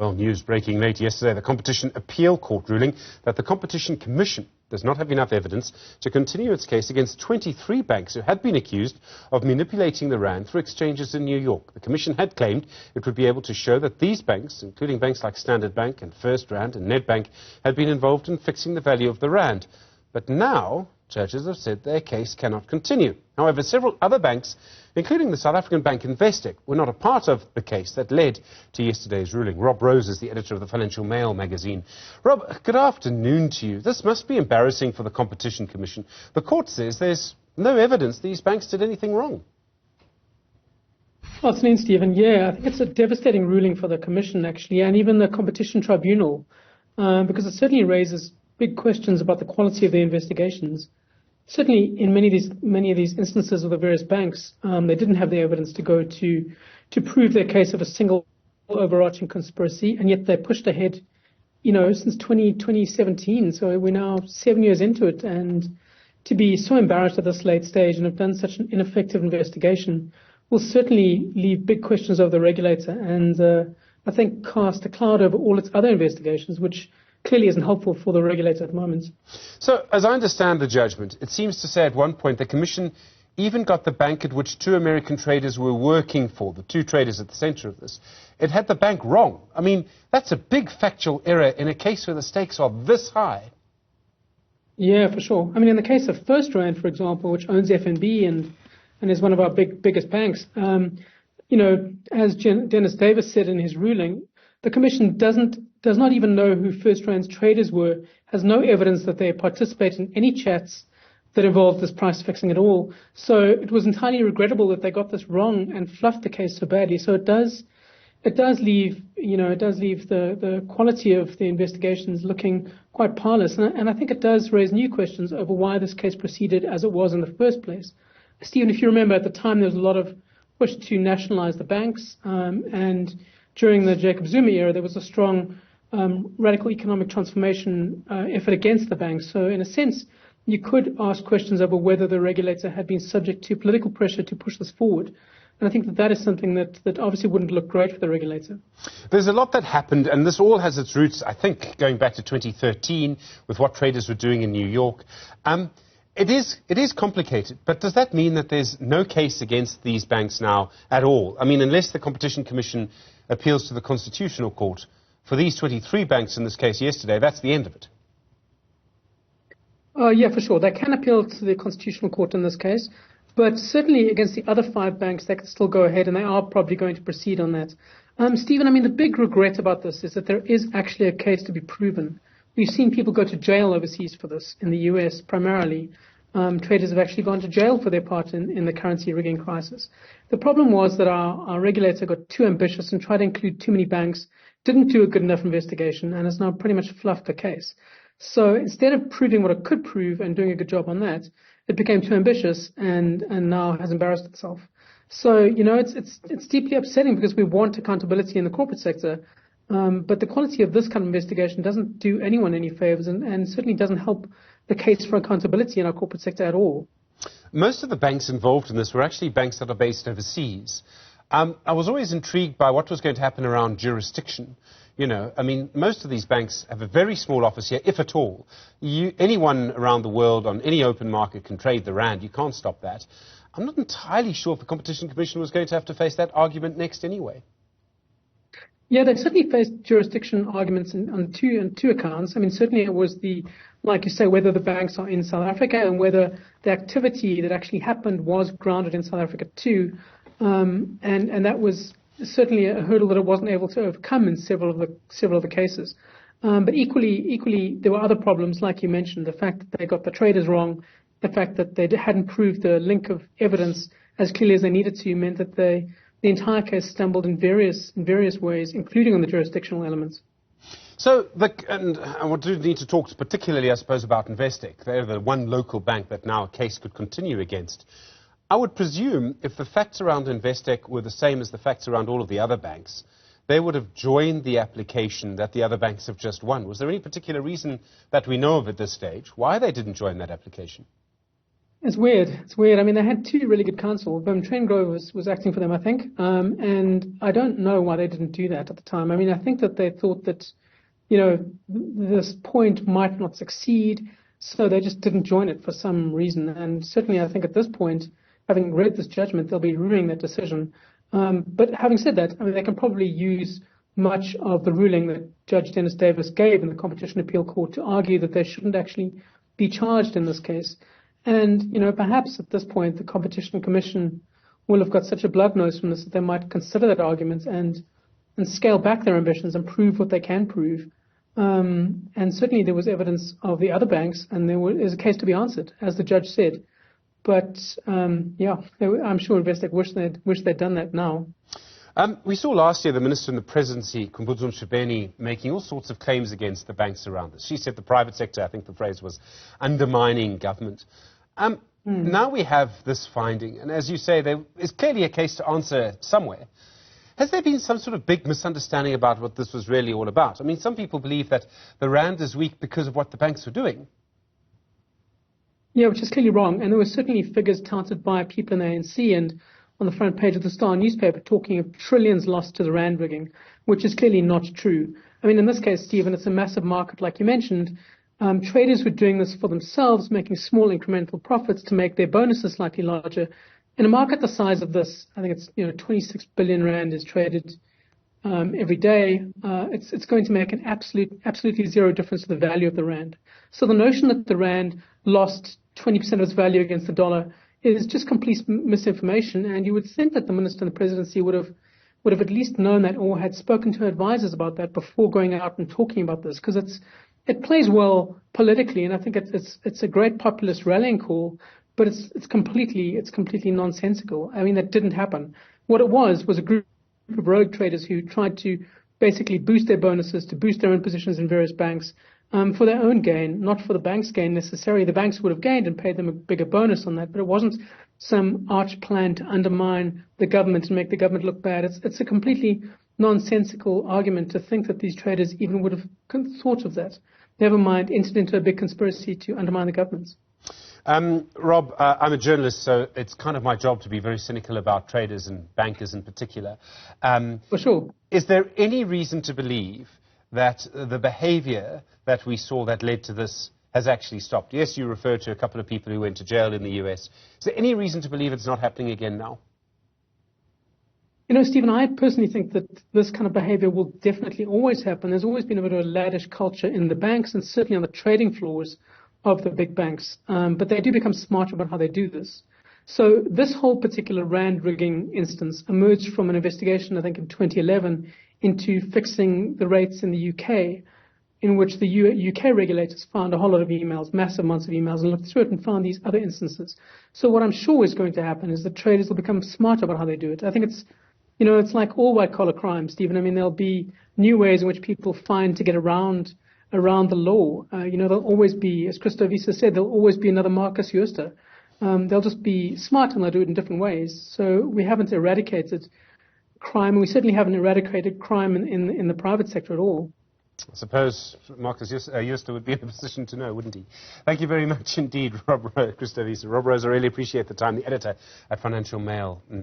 Well, news breaking late yesterday, the Competition Appeal Court ruling that the Competition Commission does not have enough evidence to continue its case against 23 banks who had been accused of manipulating the rand through exchanges in New York. The Commission had claimed it would be able to show that these banks, including banks like Standard Bank and First Rand and Nedbank, had been involved in fixing the value of the rand. But now, judges have said their case cannot continue. However, several other banks, including the South African bank Investec, were not a part of the case that led to yesterday's ruling. Rob Rose is the editor of the Financial Mail magazine. Rob, good afternoon to you. This must be embarrassing for the Competition Commission. The court says there's no evidence these banks did anything wrong. Afternoon, Stephen. Yeah, I think it's a devastating ruling for the Commission, actually, and even the Competition Tribunal, because it certainly raises big questions about the quality of the investigations. Certainly, in many of these instances of the various banks, they didn't have the evidence to go to prove their case of a single overarching conspiracy, and yet they pushed ahead, since 2017. So we're now 7 years into it, and to be so embarrassed at this late stage and have done such an ineffective investigation will certainly leave big questions over the regulator, and I think cast a cloud over all its other investigations, which clearly isn't helpful for the regulator at the moment. So, as I understand the judgment, it seems to say at one point the Commission even got the bank at which two American traders were working for, the two traders at the centre of this. It had the bank wrong. I mean, that's a big factual error in a case where the stakes are this high. Yeah, for sure. I mean, in the case of First Rand, for example, which owns FNB and is one of our biggest banks, as Dennis Davis said in his ruling, the Commission does not even know who First Rand's traders were, has no evidence that they participate in any chats that involved this price fixing at all. So it was entirely regrettable that they got this wrong and fluffed the case so badly. So it does leave the quality of the investigations looking quite parlous. And I think it does raise new questions over why this case proceeded as it was in the first place. Stephen, if you remember, at the time there was a lot of push to nationalize the banks, and during the Jacob Zuma era, there was a strong radical economic transformation effort against the banks. So in a sense, you could ask questions over whether the regulator had been subject to political pressure to push this forward. And I think that is something that obviously wouldn't look great for the regulator. There's a lot that happened, and this all has its roots, I think, going back to 2013 with what traders were doing in New York. It is complicated, but does that mean that there's no case against these banks now at all? I mean, unless the Competition Commission appeals to the Constitutional Court, for these 23 banks in this case yesterday, that's the end of it. Yeah, for sure. They can appeal to the Constitutional Court in this case, but certainly against the other 5 banks, they can still go ahead, and they are probably going to proceed on that. Stephen, I mean, the big regret about this is that there is actually a case to be proven. We've seen people go to jail overseas for this, in the US primarily. Traders have actually gone to jail for their part in the currency rigging crisis. The problem was that our regulator got too ambitious and tried to include too many banks, didn't do a good enough investigation, and has now pretty much fluffed the case. So instead of proving what it could prove and doing a good job on that, it became too ambitious and now has embarrassed itself. So, it's deeply upsetting because we want accountability in the corporate sector, but the quality of this kind of investigation doesn't do anyone any favors and certainly doesn't help the case for accountability in our corporate sector at all. Most of the banks involved in this were actually banks that are based overseas. I was always intrigued by what was going to happen around jurisdiction. I mean, most of these banks have a very small office here, if at all. Anyone around the world on any open market can trade the rand. You can't stop that. I'm not entirely sure if the Competition Commission was going to have to face that argument next anyway. Yeah, they've certainly faced jurisdiction arguments on two accounts. I mean, certainly it was like you say, whether the banks are in South Africa and whether the activity that actually happened was grounded in South Africa too. And that was certainly a hurdle that it wasn't able to overcome in several of the cases. But equally, there were other problems, like you mentioned, the fact that they got the traders wrong, the fact that they hadn't proved the link of evidence as clearly as they needed to, meant that the entire case stumbled in various ways, including on the jurisdictional elements. So, and I do need to talk particularly, I suppose, about Investec. They're the one local bank that now a case could continue against. I would presume if the facts around Investec were the same as the facts around all of the other banks, they would have joined the application that the other banks have just won. Was there any particular reason that we know of at this stage why they didn't join that application? It's weird. It's weird. I mean, they had two really good counsel. Trengrove was acting for them, I think. And I don't know why they didn't do that at the time. I mean, I think that they thought that, this point might not succeed, so they just didn't join it for some reason. And certainly, I think at this point, having read this judgment, they'll be ruling that decision. But having said that, I mean, they can probably use much of the ruling that Judge Dennis Davis gave in the Competition Appeal Court to argue that they shouldn't actually be charged in this case. And, perhaps at this point, the Competition Commission will have got such a blood nose from this that they might consider that argument and scale back their ambitions and prove what they can prove. And certainly there was evidence of the other banks, and there is a case to be answered, as the judge said. But, I'm sure Investec wish they'd done that now. We saw last year the Minister in the Presidency, Khumbudzo Mshibeni, making all sorts of claims against the banks around us. She said the private sector, I think the phrase was, undermining government. Now we have this finding, and as you say, there is clearly a case to answer somewhere. Has there been some sort of big misunderstanding about what this was really all about? I mean, some people believe that the rand is weak because of what the banks were doing. Yeah, which is clearly wrong. And there were certainly figures touted by people in the ANC and on the front page of the Star newspaper talking of trillions lost to the rand rigging, which is clearly not true. I mean, in this case, Stephen, it's a massive market, like you mentioned. Traders were doing this for themselves, making small incremental profits to make their bonuses slightly larger. In a market the size of this, I think it's 26 billion rand is traded every day. It's going to make an absolutely zero difference to the value of the rand. So the notion that the rand lost 20% of its value against the dollar is just complete misinformation. And you would think that the Minister in the Presidency would have at least known that or had spoken to her advisors about that before going out and talking about this, because it plays well politically, and I think it's a great populist rallying call, but it's completely nonsensical. I mean, that didn't happen. What it was a group of rogue traders who tried to basically boost their bonuses, to boost their own positions in various banks for their own gain, not for the bank's gain necessarily. The banks would have gained and paid them a bigger bonus on that, but it wasn't some arch plan to undermine the government and make the government look bad. It's a completely nonsensical argument to think that these traders even would have thought of that. Never mind entered into a big conspiracy to undermine the governments. Rob, I'm a journalist, so it's kind of my job to be very cynical about traders and bankers in particular. For sure. Is there any reason to believe that the behavior that we saw that led to this has actually stopped? Yes, you referred to a couple of people who went to jail in the US. Is there any reason to believe it's not happening again now? Stephen, I personally think that this kind of behavior will definitely always happen. There's always been a bit of a laddish culture in the banks and certainly on the trading floors of the big banks. But they do become smarter about how they do this. So this whole particular rand rigging instance emerged from an investigation, I think, in 2011 into fixing the rates in the UK, in which the UK regulators found a whole lot of emails, massive amounts of emails, and looked through it and found these other instances. So what I'm sure is going to happen is that traders will become smarter about how they do it. I think it's like all white-collar crime, Stephen. I mean, there'll be new ways in which people find to get around the law. There'll always be, as Christo Wiese said, there'll always be another Marcus Jooste. They'll just be smart and they'll do it in different ways. So we haven't eradicated crime, and we certainly haven't eradicated crime in the private sector at all. I suppose Marcus Jooste would be in a position to know, wouldn't he? Thank you very much indeed, Christo Wiese. Rob Rose, I really appreciate the time. The editor at Financial Mail.